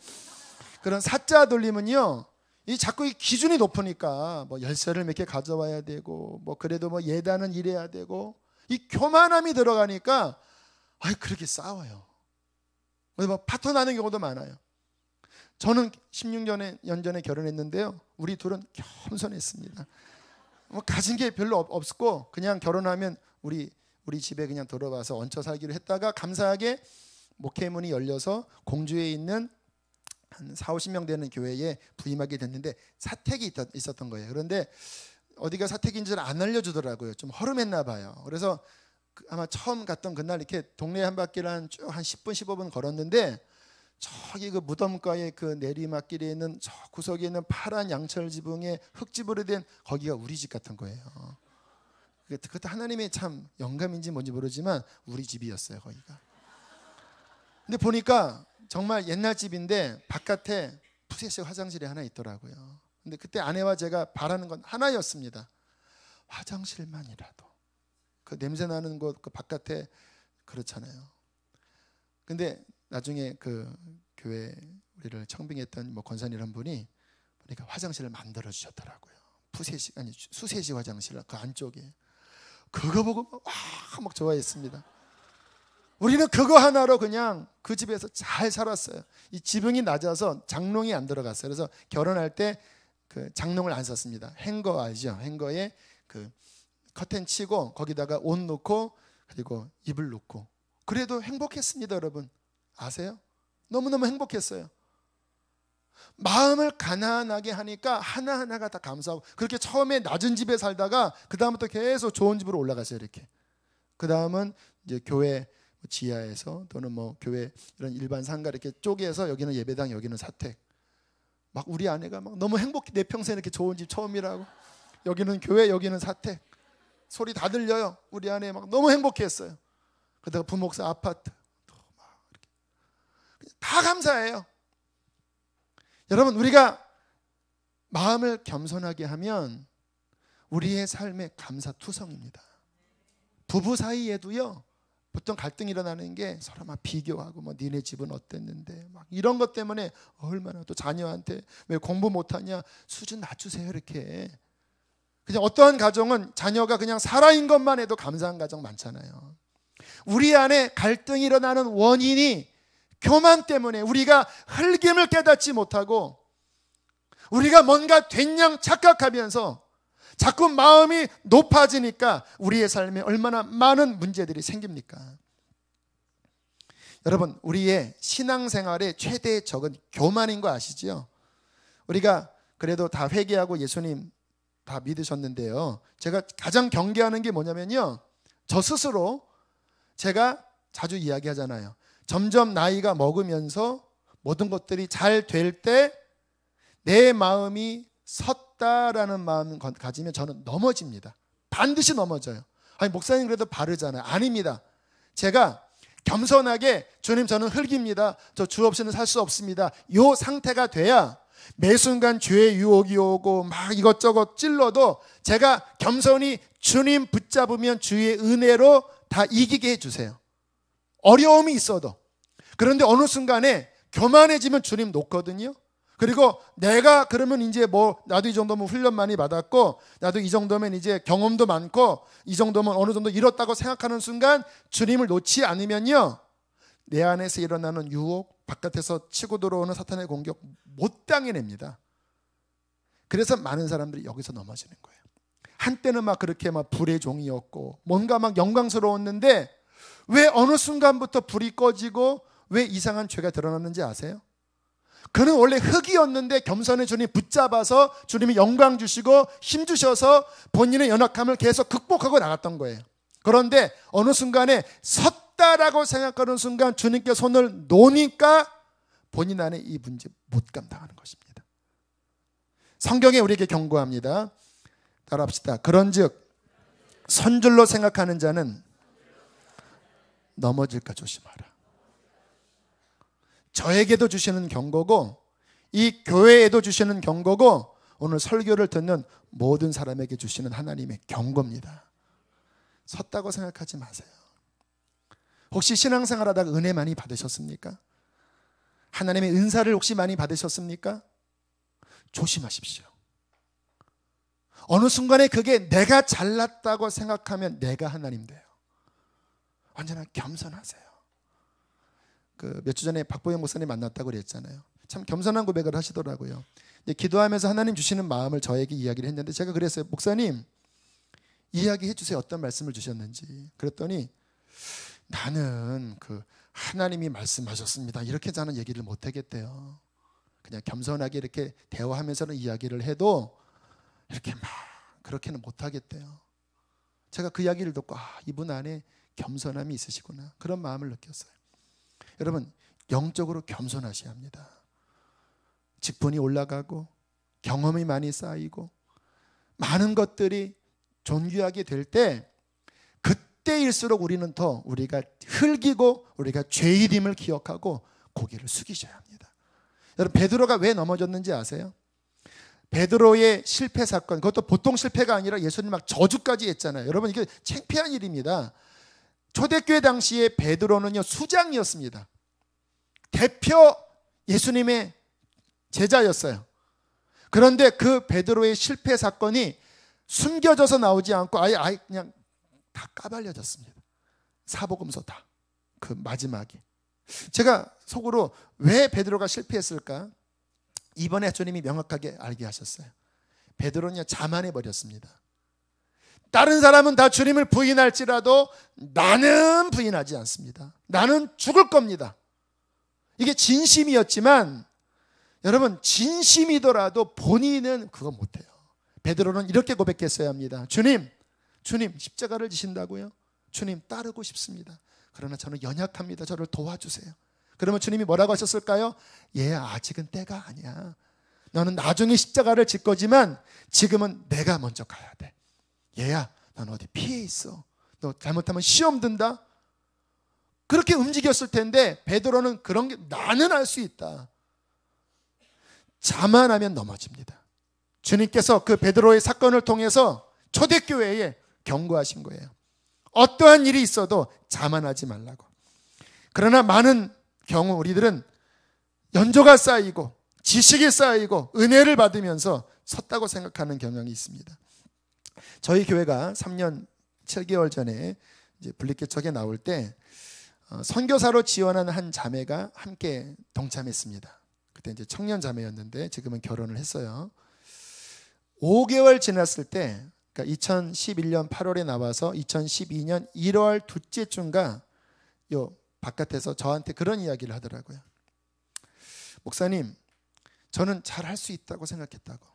Speaker 2: 그런 사자 돌림은요, 이 자꾸 이 기준이 높으니까 뭐 열쇠를 몇 개 가져와야 되고, 뭐 그래도 뭐 예단은 이래야 되고, 이 교만함이 들어가니까 그렇게 싸워요. 뭐 파토 나는 경우도 많아요. 저는 16년 전에 결혼했는데요, 우리 둘은 겸손했습니다. 뭐 가진 게 별로 없었고 그냥 결혼하면 우리 집에 그냥 들어와서 얹혀 살기로 했다가 감사하게 목회문이 열려서 공주에 있는 한 40-50명 되는 교회에 부임하게 됐는데 사택이 있었던 거예요. 그런데 어디가 사택인지를 안 알려주더라고요. 좀 허름했나 봐요. 그래서 아마 처음 갔던 그날 이렇게 동네 한 바퀴를 한 10분 15분 걸었는데, 저기 그 무덤가에 그 내리막길에 있는 저 구석에 있는 파란 양철 지붕에 흙집으로 된 거기가 우리 집 같은 거예요. 그때 하나님의 참 영감인지 뭔지 모르지만 우리 집이었어요, 거기가. 근데 보니까 정말 옛날 집인데 바깥에 푸세식 화장실이 하나 있더라고요. 근데 그때 아내와 제가 바라는 건 하나였습니다. 화장실만이라도. 그 냄새 나는 곳 그 바깥에 그렇잖아요. 근데 나중에 그 교회 우리를 청빙했던 뭐 권사님 한 분이 보니까 화장실을 만들어 주셨더라고요. 푸세식 아니 수세식 화장실 그 안쪽에. 그거 보고 막 좋아했습니다. 우리는 그거 하나로 그냥 그 집에서 잘 살았어요. 이 지붕이 낮아서 장롱이 안 들어갔어요. 그래서 결혼할 때 그 장롱을 안 썼습니다. 행거 알죠? 행거에 그 커튼 치고 거기다가 옷 놓고 그리고 이불 놓고, 그래도 행복했습니다. 여러분 아세요? 너무너무 행복했어요. 마음을 가난하게 하니까 하나하나가 다 감사하고, 그렇게 처음에 낮은 집에 살다가 그 다음부터 계속 좋은 집으로 올라갔어요. 이렇게. 그 다음은 이제 교회 지하에서 또는 뭐 교회 이런 일반 상가 이렇게 쪼개서 여기는 예배당, 여기는 사택. 막 우리 아내가 막 너무 행복해. 내 평생 이렇게 좋은 집 처음이라고. 여기는 교회, 여기는 사택. 소리 다 들려요. 우리 아내 막 너무 행복했어요. 그러다가 부목사 아파트 막 이렇게 다 감사해요. 여러분 우리가 마음을 겸손하게 하면 우리의 삶의 감사투성입니다. 부부 사이에도요, 보통 갈등이 일어나는 게 서로 막 비교하고 뭐 니네 집은 어땠는데 막 이런 것 때문에 얼마나, 또 자녀한테 왜 공부 못하냐, 수준 낮추세요 이렇게. 그냥 어떠한 가정은 자녀가 그냥 살아있는 것만 해도 감사한 가정 많잖아요. 우리 안에 갈등이 일어나는 원인이 교만 때문에, 우리가 흙임을 깨닫지 못하고 우리가 뭔가 된 양 착각하면서 자꾸 마음이 높아지니까 우리의 삶에 얼마나 많은 문제들이 생깁니까? 여러분 우리의 신앙생활의 최대의 적은 교만인 거 아시죠? 우리가 그래도 다 회개하고 예수님 다 믿으셨는데요, 제가 가장 경계하는 게 뭐냐면요, 저 스스로 제가 자주 이야기하잖아요. 점점 나이가 먹으면서 모든 것들이 잘 될 때 내 마음이 섰다라는 마음을 가지면 저는 넘어집니다. 반드시 넘어져요. 아니 목사님 그래도 바르잖아요. 아닙니다. 제가 겸손하게 주님 저는 흙입니다. 저 주 없이는 살 수 없습니다. 이 상태가 돼야 매 순간 죄의 유혹이 오고 막 이것저것 찔러도 제가 겸손히 주님 붙잡으면 주의 은혜로 다 이기게 해주세요. 어려움이 있어도. 그런데 어느 순간에 교만해지면 주님 놓거든요. 그리고 내가 그러면 이제 뭐 나도 이 정도면 훈련 많이 받았고 나도 이 정도면 이제 경험도 많고 이 정도면 어느 정도 이뤘다고 생각하는 순간 주님을 놓지 않으면요, 내 안에서 일어나는 유혹, 바깥에서 치고 들어오는 사탄의 공격 못 당해냅니다. 그래서 많은 사람들이 여기서 넘어지는 거예요. 한때는 막 그렇게 막 불의 종이었고 뭔가 막 영광스러웠는데 왜 어느 순간부터 불이 꺼지고 왜 이상한 죄가 드러났는지 아세요? 그는 원래 흙이었는데 겸손의 주님 붙잡아서 주님이 영광 주시고 힘 주셔서 본인의 연약함을 계속 극복하고 나갔던 거예요. 그런데 어느 순간에 섰다라고 생각하는 순간 주님께 손을 놓으니까 본인 안에 이 문제 못 감당하는 것입니다. 성경에 우리에게 경고합니다. 따라합시다. 그런즉 선줄로 생각하는 자는 넘어질까 조심하라. 저에게도 주시는 경고고 이 교회에도 주시는 경고고 오늘 설교를 듣는 모든 사람에게 주시는 하나님의 경고입니다. 섰다고 생각하지 마세요. 혹시 신앙생활 하다가 은혜 많이 받으셨습니까? 하나님의 은사를 혹시 많이 받으셨습니까? 조심하십시오. 어느 순간에 그게 내가 잘났다고 생각하면 내가 하나님 돼요. 언제나 겸손하세요. 몇 주 전에 박보영 목사님 만났다고 그랬잖아요. 참 겸손한 고백을 하시더라고요. 기도하면서 하나님 주시는 마음을 저에게 이야기를 했는데 제가 그랬어요. 목사님 이야기해 주세요. 어떤 말씀을 주셨는지. 그랬더니 나는 하나님이 말씀하셨습니다. 이렇게 저는 얘기를 못 하겠대요. 그냥 겸손하게 이렇게 대화하면서는 이야기를 해도 이렇게 막 그렇게는 못 하겠대요. 제가 그 이야기를 듣고 이분 안에 겸손함이 있으시구나. 그런 마음을 느꼈어요. 여러분 영적으로 겸손하셔야 합니다. 직분이 올라가고 경험이 많이 쌓이고 많은 것들이 존귀하게 될 때 그때일수록 우리는 더 우리가 흙이고 우리가 죄인임을 기억하고 고개를 숙이셔야 합니다. 여러분 베드로가 왜 넘어졌는지 아세요? 베드로의 실패 사건, 그것도 보통 실패가 아니라 예수님 막 저주까지 했잖아요. 여러분 이게 창피한 일입니다. 초대교회 당시에 베드로는요 수장이었습니다. 대표 예수님의 제자였어요. 그런데 그 베드로의 실패 사건이 숨겨져서 나오지 않고 아예 그냥 다 까발려졌습니다. 사복음서 다. 그 마지막에. 제가 속으로 왜 베드로가 실패했을까? 이번에 주님이 명확하게 알게 하셨어요. 베드로는 자만해 버렸습니다. 다른 사람은 다 주님을 부인할지라도 나는 부인하지 않습니다. 나는 죽을 겁니다. 이게 진심이었지만 여러분, 진심이더라도 본인은 그거 못해요. 베드로는 이렇게 고백했어야 합니다. 주님 십자가를 지신다고요? 주님 따르고 싶습니다. 그러나 저는 연약합니다. 저를 도와주세요. 그러면 주님이 뭐라고 하셨을까요? 얘야, 아직은 때가 아니야. 너는 나중에 십자가를 질 거지만 지금은 내가 먼저 가야 돼. 얘야, 넌 어디 피해 있어. 너 잘못하면 시험 든다. 그렇게 움직였을 텐데 베드로는 그런 게 나는 알 수 있다. 자만하면 넘어집니다. 주님께서 그 베드로의 사건을 통해서 초대교회에 경고하신 거예요. 어떠한 일이 있어도 자만하지 말라고. 그러나 많은 경우 우리들은 연조가 쌓이고 지식이 쌓이고 은혜를 받으면서 섰다고 생각하는 경향이 있습니다. 저희 교회가 3년 7개월 전에 이제 분리개척에 나올 때 선교사로 지원한 한 자매가 함께 동참했습니다. 그때 이제 청년 자매였는데 지금은 결혼을 했어요. 5개월 지났을 때, 그러니까 2011년 8월에 나와서 2012년 1월 둘째 주인가 요 바깥에서 저한테 그런 이야기를 하더라고요. 목사님, 저는 잘 할 수 있다고 생각했다고.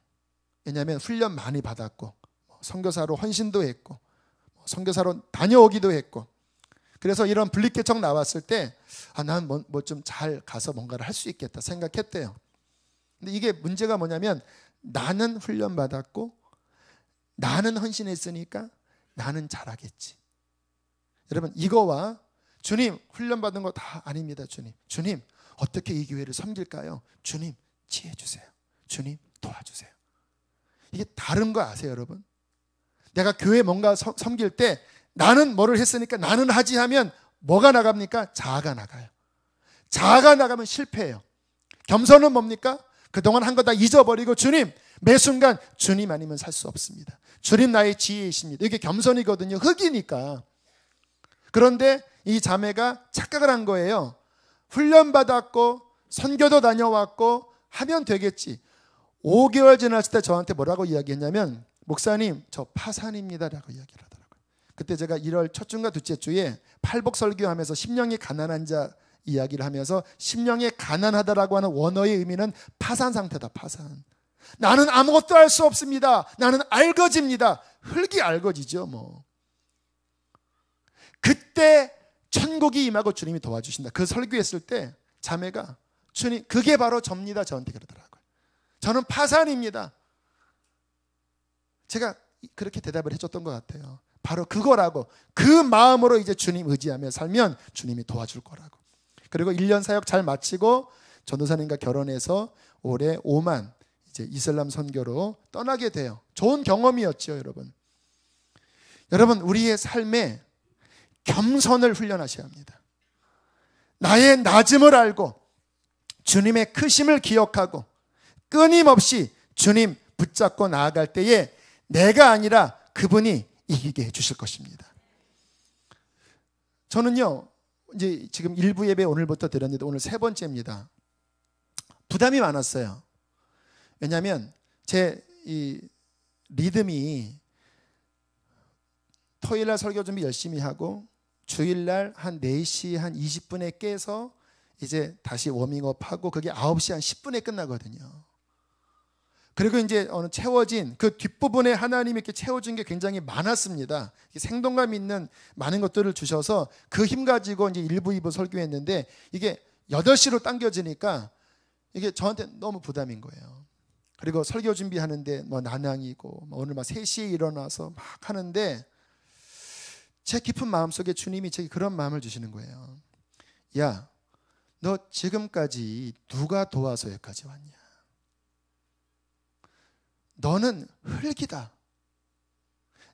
Speaker 2: 왜냐하면 훈련 많이 받았고 선교사로 헌신도 했고 선교사로 다녀오기도 했고, 그래서 이런 분리개척 나왔을 때 난 뭐 좀 잘 가서 뭔가를 할 수 있겠다 생각했대요. 근데 이게 문제가 뭐냐면 나는 훈련 받았고 나는 헌신했으니까 나는 잘하겠지. 여러분, 이거와 주님 훈련 받은 거 다 아닙니다. 주님 어떻게 이 교회를 섬길까요? 주님 지혜 주세요. 주님 도와주세요. 이게 다른 거 아세요, 여러분? 내가 교회 뭔가 섬길 때 나는 뭐를 했으니까 나는 하지 하면 뭐가 나갑니까? 자아가 나가요. 자아가 나가면 실패해요. 겸손은 뭡니까? 그동안 한 거 다 잊어버리고 주님, 매 순간 주님 아니면 살 수 없습니다. 주님 나의 지혜이십니다. 이게 겸손이거든요. 흙이니까. 그런데 이 자매가 착각을 한 거예요. 훈련받았고 선교도 다녀왔고 하면 되겠지. 5개월 지났을 때 저한테 뭐라고 이야기했냐면, 목사님 저 파산입니다 라고 이야기를 하더라고요. 그때 제가 1월 첫 주인가 둘째 주에 팔복 설교하면서 심령이 가난한 자 이야기를 하면서 심령이 가난하다라고 하는 원어의 의미는 파산 상태다. 파산. 나는 아무것도 할 수 없습니다. 나는 알거지입니다. 흙이 알거지죠 뭐. 그때 천국이 임하고 주님이 도와주신다. 그 설교했을 때 자매가 주님 그게 바로 접니다 저한테 그러더라고요. 저는 파산입니다. 제가 그렇게 대답을 해줬던 것 같아요. 바로 그거라고. 그 마음으로 이제 주님 의지하며 살면 주님이 도와줄 거라고. 그리고 1년 사역 잘 마치고 전도사님과 결혼해서 올해 오만 이제 이슬람 선교로 떠나게 돼요. 좋은 경험이었죠, 여러분. 여러분, 우리의 삶에 겸손을 훈련하셔야 합니다. 나의 낮음을 알고 주님의 크심을 기억하고 끊임없이 주님 붙잡고 나아갈 때에 내가 아니라 그분이 이기게 해주실 것입니다. 저는요, 이제 지금 1부 예배 오늘부터 드렸는데 오늘 3번째입니다. 부담이 많았어요. 왜냐하면 제 이 리듬이 토요일날 설교 준비 열심히 하고 주일날 한 4시 한 20분에 깨서 이제 다시 워밍업하고 그게 9시 한 10분에 끝나거든요. 그리고 이제 어느 채워진 그 뒷부분에 하나님이 이렇게 채워준 게 굉장히 많았습니다. 생동감 있는 많은 것들을 주셔서 그 힘 가지고 이제 1부, 2부 설교했는데 이게 8시로 당겨지니까 이게 저한테 너무 부담인 거예요. 그리고 설교 준비하는데 뭐 난항이고 뭐 오늘 막 3시에 일어나서 막 하는데 제 깊은 마음속에 주님이 제게 그런 마음을 주시는 거예요. 야, 너 지금까지 누가 도와서 여기까지 왔냐? 너는 흙이다.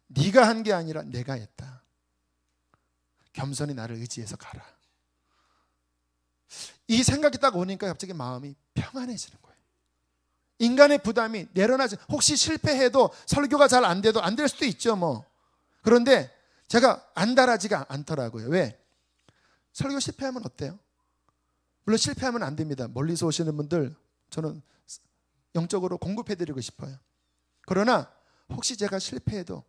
Speaker 2: 네가 한 게 아니라 내가 했다. 겸손히 나를 의지해서 가라. 이 생각이 딱 오니까 갑자기 마음이 평안해지는 거예요. 인간의 부담이 내려놔지. 혹시 실패해도 설교가 잘 안 돼도 안 될 수도 있죠 뭐. 그런데 제가 안달하지가 않더라고요. 왜? 설교 실패하면 어때요? 물론 실패하면 안 됩니다. 멀리서 오시는 분들 저는 영적으로 공급해드리고 싶어요. 그러나 혹시 제가 실패해도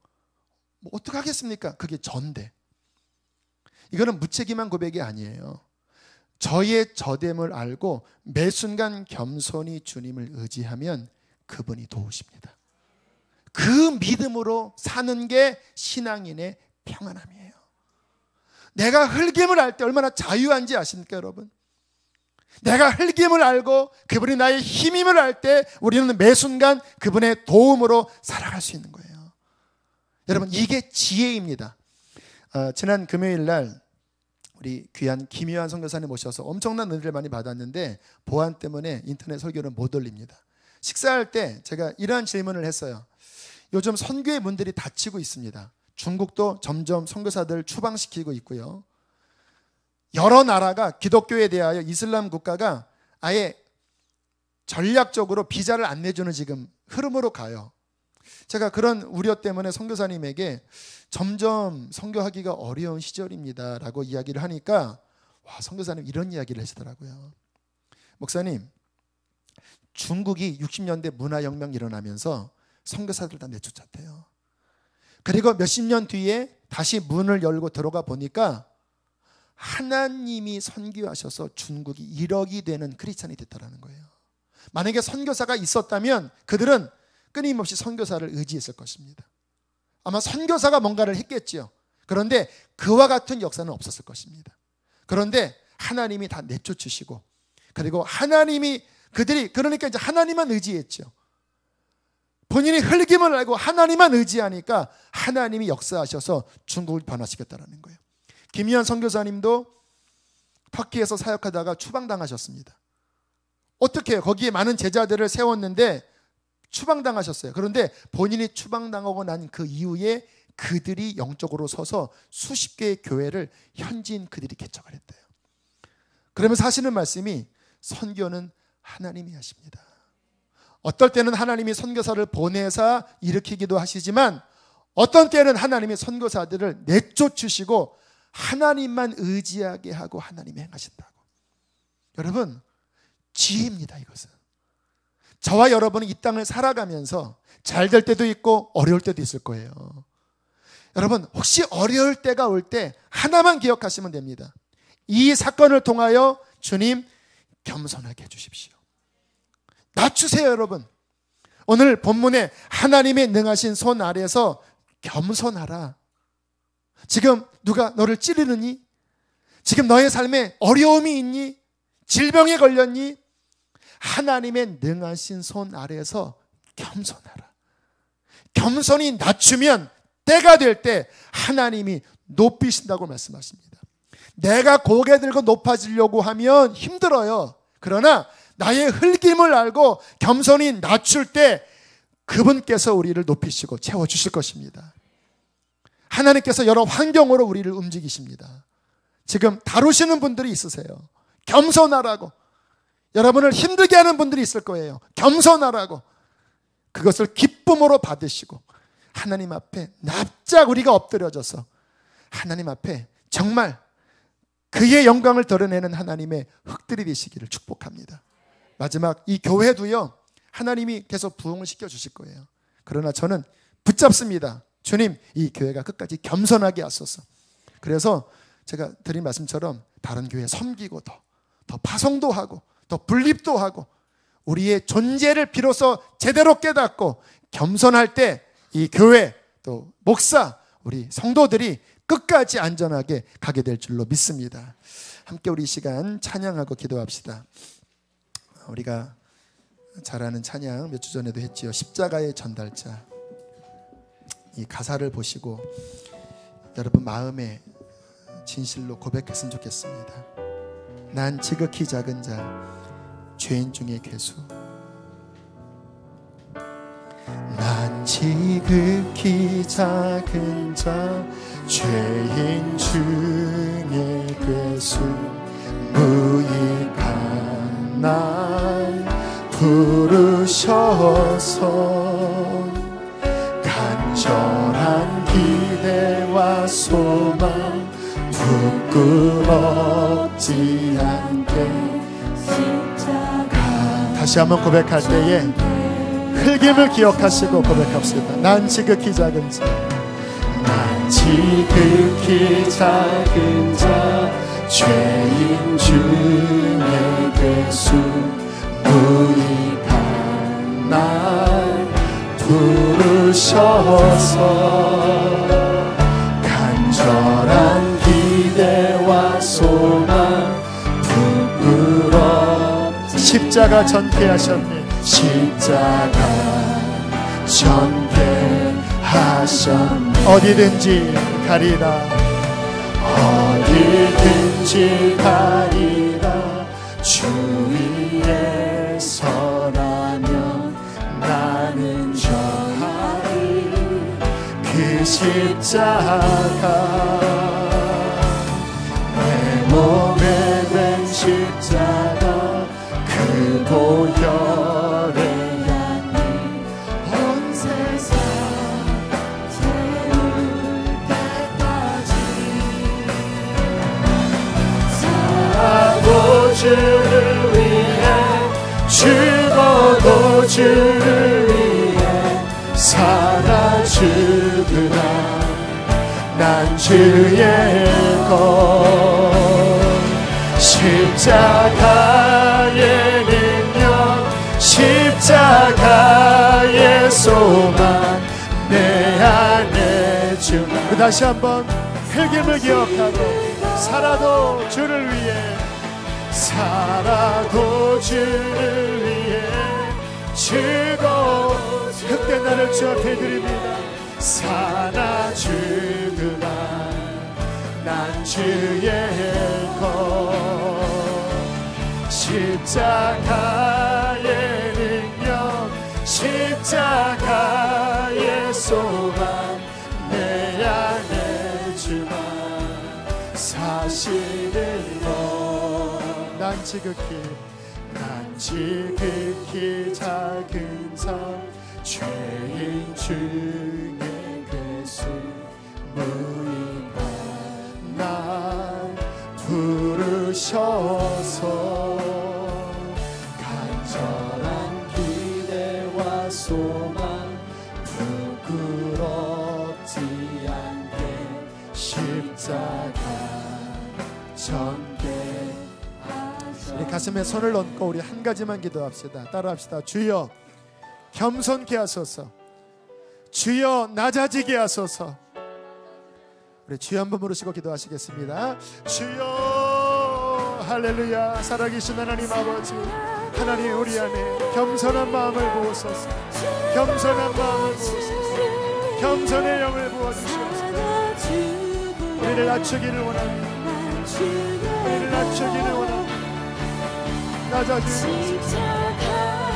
Speaker 2: 뭐 어떡하겠습니까? 그게 전데. 이거는 무책임한 고백이 아니에요. 저의 저됨을 알고 매 순간 겸손히 주님을 의지하면 그분이 도우십니다. 그 믿음으로 사는 게 신앙인의 평안함이에요. 내가 흙임을 알 때 얼마나 자유한지 아십니까, 여러분? 내가 흙임을 알고 그분이 나의 힘임을 알 때 우리는 매 순간 그분의 도움으로 살아갈 수 있는 거예요. 여러분, 이게 지혜입니다. 지난 금요일 날 우리 귀한 김요한 선교사님 모셔서 엄청난 은혜를 많이 받았는데 보안 때문에 인터넷 설교는 못 올립니다. 식사할 때 제가 이러한 질문을 했어요. 요즘 선교의 문들이 닫히고 있습니다. 중국도 점점 선교사들 추방시키고 있고요. 여러 나라가 기독교에 대하여 이슬람 국가가 아예 전략적으로 비자를 안 내주는 지금 흐름으로 가요. 제가 그런 우려 때문에 선교사님에게 점점 선교하기가 어려운 시절입니다 라고 이야기를 하니까 와, 선교사님 이런 이야기를 하시더라고요. 목사님, 중국이 60년대 문화혁명 일어나면서 선교사들 다 내쫓았대요. 그리고 몇십 년 뒤에 다시 문을 열고 들어가 보니까 하나님이 선교하셔서 중국이 1억이 되는 크리스찬이 됐다라는 거예요. 만약에 선교사가 있었다면 그들은 끊임없이 선교사를 의지했을 것입니다. 아마 선교사가 뭔가를 했겠지요. 그런데 그와 같은 역사는 없었을 것입니다. 그런데 하나님이 다 내쫓으시고 그리고 하나님이 그러니까 이제 하나님만 의지했죠. 본인이 흙임을 알고 하나님만 의지하니까 하나님이 역사하셔서 중국을 변화시켰다는 거예요. 김희연 선교사님도 터키에서 사역하다가 추방당하셨습니다. 어떻게 해요? 거기에 많은 제자들을 세웠는데 추방당하셨어요. 그런데 본인이 추방당하고 난 그 이후에 그들이 영적으로 서서 수십 개의 교회를 현지인 그들이 개척을 했대요. 그러면서 하시는 말씀이 선교는 하나님이 하십니다. 어떨 때는 하나님이 선교사를 보내사 일으키기도 하시지만 어떤 때는 하나님이 선교사들을 내쫓으시고 하나님만 의지하게 하고 하나님이 행하신다고. 여러분, 지혜입니다. 이것은 저와 여러분은 이 땅을 살아가면서 잘 될 때도 있고 어려울 때도 있을 거예요. 여러분, 혹시 어려울 때가 올 때 하나만 기억하시면 됩니다. 이 사건을 통하여 주님 겸손하게 해주십시오. 낮추세요. 여러분, 오늘 본문에 하나님의 능하신 손 아래에서 겸손하라. 지금 누가 너를 찌르느니? 지금 너의 삶에 어려움이 있니? 질병에 걸렸니? 하나님의 능하신 손 아래에서 겸손하라. 겸손히 낮추면 때가 될 때 하나님이 높이신다고 말씀하십니다. 내가 고개 들고 높아지려고 하면 힘들어요. 그러나 나의 흙임을 알고 겸손히 낮출 때 그분께서 우리를 높이시고 채워주실 것입니다. 하나님께서 여러 환경으로 우리를 움직이십니다. 지금 다루시는 분들이 있으세요. 겸손하라고. 여러분을 힘들게 하는 분들이 있을 거예요. 겸손하라고. 그것을 기쁨으로 받으시고 하나님 앞에 납작 우리가 엎드려져서 하나님 앞에 정말 그의 영광을 드러내는 하나님의 흙들이 되시기를 축복합니다. 마지막 이 교회도요, 하나님이 계속 부흥을 시켜주실 거예요. 그러나 저는 붙잡습니다. 주님, 이 교회가 끝까지 겸손하게 하소서. 그래서 제가 드린 말씀처럼 다른 교회 섬기고 더 파송도 하고 더 분립도 하고 우리의 존재를 비로소 제대로 깨닫고 겸손할 때 이 교회 또 목사 우리 성도들이 끝까지 안전하게 가게 될 줄로 믿습니다. 함께 우리 이 시간 찬양하고 기도합시다. 우리가 잘 아는 찬양 몇 주 전에도 했지요. 십자가의 전달자. 이 가사를 보시고 여러분 마음에 진실로 고백했으면 좋겠습니다. 난 지극히 작은 자, 죄인 중에 괴수. 난 지극히 작은 자, 죄인 중에 괴수. 무익한 날 부르셔서 간절한 기대와 소망 부끄러워 부끄럽지 않게. 다시 한번 고백할 때에 흙임을 기억하시고 고백합시다. 난 지극히 작은 자, 난 지극히 작은 자, 죄인 중에 괴수, 무익한 날 부르셔서 간절한 기대와 소망 부끄럽지. 십자가 전개하셨네. 십자가 전개하셨네. 어디든지 가리라, 어디든지 가리라. 주 위에 서라면 나는 전하리. 그 십자가 내 몸에 된 십자가, 그 보혈의 양이 온 세상 채울 때까지 살아도 주를 위해, 죽어도 주를 위해 살아 주구나. 난 주의 것. 십자가의 능력, 십자가의 소망 내 안에 주나. 다시 한번 흙임을 기억하고 살아도 주를 위해, 살아도 주를 위해 죽어 흙된 나를 주 앞에 드립니다. 살아 주구나. 난 주의 것. 십자가의 능력, 십자가의 소망 내 안에 주만 사시는 것. 난 지극히 작은 삶, 죄인 중에 괴수, 무익한 날 부르셔서 간절한 기대와 소망 부끄럽지 않게 십자가 전개하셨네. 우리 가슴에 손을 얹고 우리 한 가지만 기도합시다. 따라합시다. 주여 겸손케 하소서. 주여 낮아지게 하소서. 우리 주여 한번 부르시고 기도하시겠습니다. 주여 할렐루야. 살아계신 하나님 아버지, 하나님 우리 안에 겸손한 마음을 부으소서. 겸손한 마음을 부으소서. 겸손의 영을 부어주시옵소서. 우리를 낮추기를 원합니다. 우리를 낮추기를 원합니다. 낮아지소서.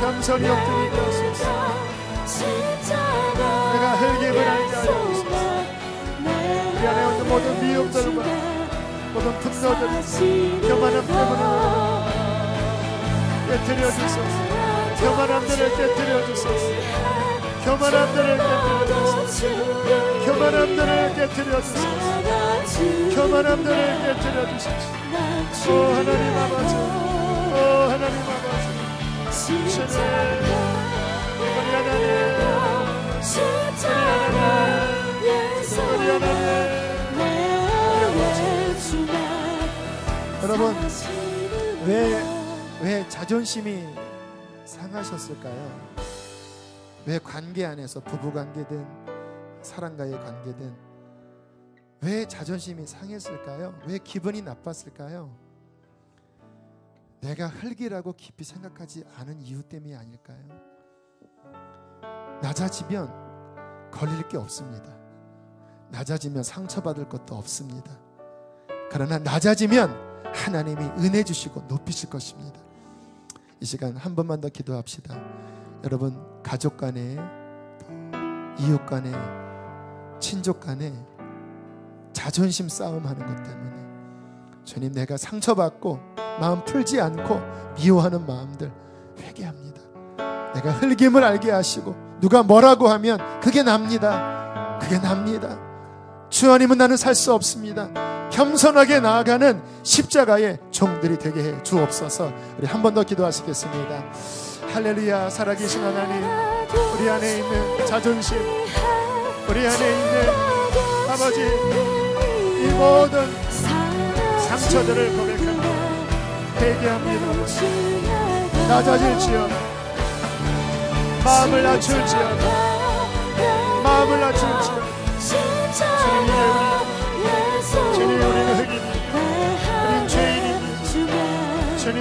Speaker 2: 겸손히 엎드리게 하소서. 내가 흙임을 알게 하옵소서. 우리 안에 있는 모든 미움들과 모든 분노들, 교만함 때문에 깨뜨려 주소서. 교만함들을 깨뜨려 주소서. 교만함들을 깨뜨려 주소서. 교만함들을 깨뜨려 주소서. 교만함들을 깨뜨려 주소서. 오 하나님 아버지, 오 하나님 아버지, 주님 우리 하나님, 우리 하나님. 여러분 왜 자존심이 상하셨을까요? 왜 관계 안에서 부부관계든 사랑과의 관계든 왜 자존심이 상했을까요? 왜 기분이 나빴을까요? 내가 흙이라고 깊이 생각하지 않은 이유 때문이 아닐까요? 낮아지면 걸릴 게 없습니다. 낮아지면 상처받을 것도 없습니다. 그러나 낮아지면 하나님이 은혜 주시고 높이실 것입니다. 이 시간 한 번만 더 기도합시다. 여러분 가족 간에, 이웃 간에, 친족 간에 자존심 싸움하는 것 때문에 주님 내가 상처받고 마음 풀지 않고 미워하는 마음들 회개합니다. 내가 흙임을 알게 하시고 누가 뭐라고 하면 그게 납니다. 그게 납니다. 주님은 나는 살 수 없습니다. 겸손하게 나아가는 십자가의 종들이 되게 해 주옵소서. 우리 한 번 더 기도하시겠습니다. 할렐루야. 살아계신 하나님, 우리 안에 있는 자존심, 우리 안에 있는 아버지 이 모든 상처들을 고백합니다. 회개합니다. 낮아질지어다, 마음을 낮출지어다, 마음을 낮출지어다. 주님, 우리는 흑인입니다. 우린 죄인입니다. 주님,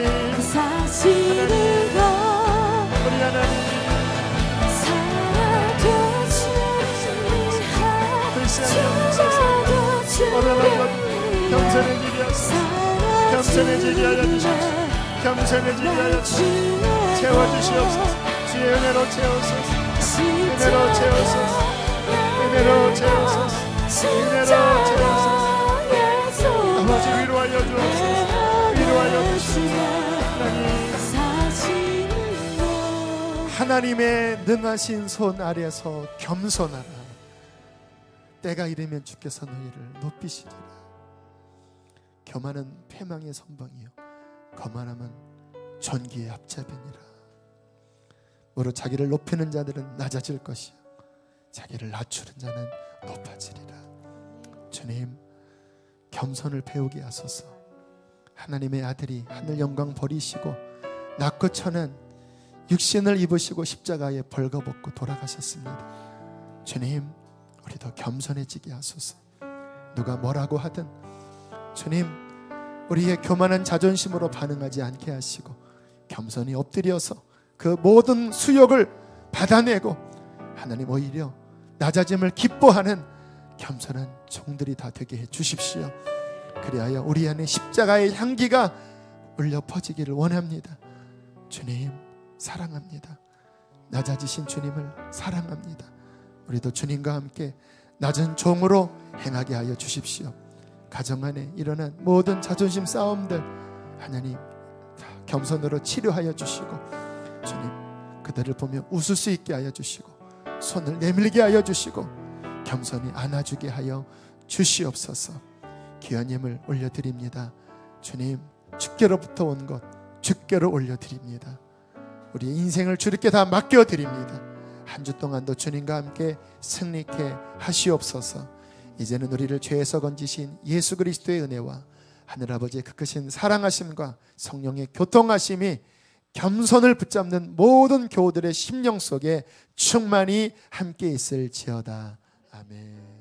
Speaker 2: 우리 하나님 겸손해지게 하소서. 겸손해지게 하여 주십시오. 겸손해지게 하여 주십시오. 채워주시옵소서. 주의 은혜로 채우소서. 은혜로 채우소서. 은혜로 채우소서. 은혜로 채우소서. 아버지 위로하여 주옵소서. 위로하여 주시옵소서. 하나님의 능하신 손 아래서 겸손하라. 때가 이르면 주께서 너희를 높이시리라. 교만은 패망의 선봉이요 거만함은 존귀의 앞잡이니라. 무릇 자기를 높이는 자들은 낮아질 것이요 자기를 낮추는 자는 높아지리라. 주님, 겸손을 배우게 하소서. 하나님의 아들이 하늘 영광 버리시고 낮고 천한 육신을 입으시고 십자가에 벌거벗고 돌아가셨습니다. 주님, 우리도 겸손해지게 하소서. 누가 뭐라고 하든 주님, 우리의 교만한 자존심으로 반응하지 않게 하시고 겸손히 엎드려서 그 모든 수욕을 받아내고 하나님 오히려 낮아짐을 기뻐하는 겸손한 종들이 다 되게 해 주십시오. 그리하여 우리 안에 십자가의 향기가 울려 퍼지기를 원합니다. 주님, 사랑합니다. 낮아지신 주님을 사랑합니다. 우리도 주님과 함께 낮은 종으로 행하게 하여 주십시오. 가정 안에 일어난 모든 자존심 싸움들 하나님 다 겸손으로 치료하여 주시고 주님, 그들을 보며 웃을 수 있게 하여 주시고 손을 내밀게 하여 주시고 겸손히 안아주게 하여 주시옵소서. 귀한 예물 올려드립니다. 주님, 주께로부터 온 것 주께로 올려드립니다. 우리의 인생을 주님께 다 맡겨드립니다. 한 주 동안도 주님과 함께 승리케 하시옵소서. 이제는 우리를 죄에서 건지신 예수 그리스도의 은혜와 하늘아버지의 그 크신 사랑하심과 성령의 교통하심이 겸손을 붙잡는 모든 교우들의 심령 속에 충만히 함께 있을지어다. 아멘.